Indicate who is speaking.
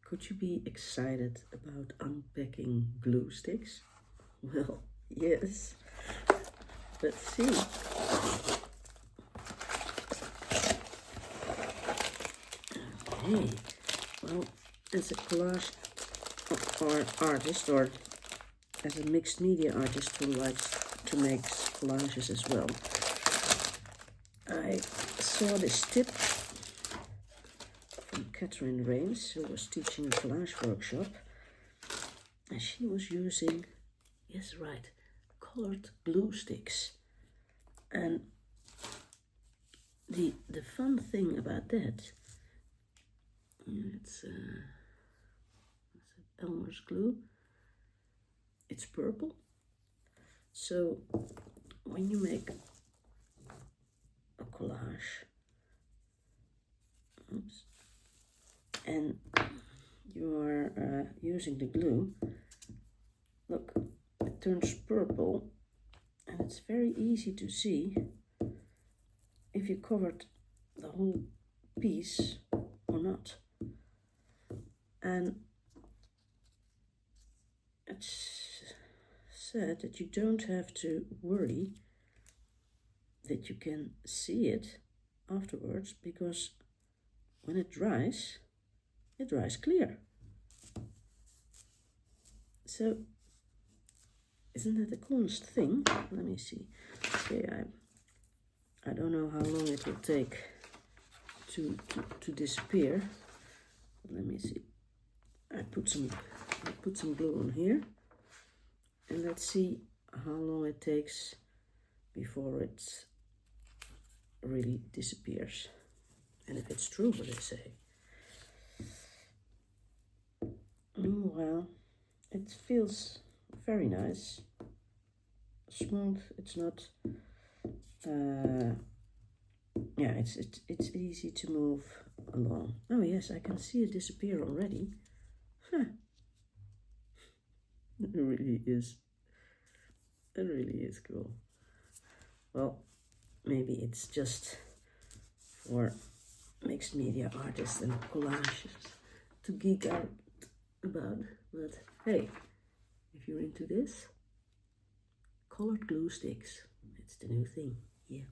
Speaker 1: Could you be excited about unpacking glue sticks? Well, yes. Let's see. Okay. Well, as a collage or artist, or as a mixed media artist who likes to make collages as well, I saw this tip from Catherine Rains, who was teaching a collage workshop, and she was using, yes, right, colored glue sticks. And the fun thing about that, it's Elmer's glue. It's purple. So when you make a collage, and you are using the glue, look, it turns purple, and it's very easy to see if you covered the whole piece or not. And it's said that you don't have to worry that you can see it afterwards, because when it dries clear. So isn't that the coolest thing? Let me see. Okay, I don't know how long it will take to disappear. Let me see. I put some glue on here, and let's see how long it takes before it really disappears, and if it's true what they say. Well, it feels very nice, smooth. It's not yeah, it's easy to move along. Oh yes, I can see it disappear already. Huh. It really is cool. Well, maybe it's just for mixed media artists and collages to geek out about, but hey, if you're into this, colored glue sticks, it's the new thing. Yeah.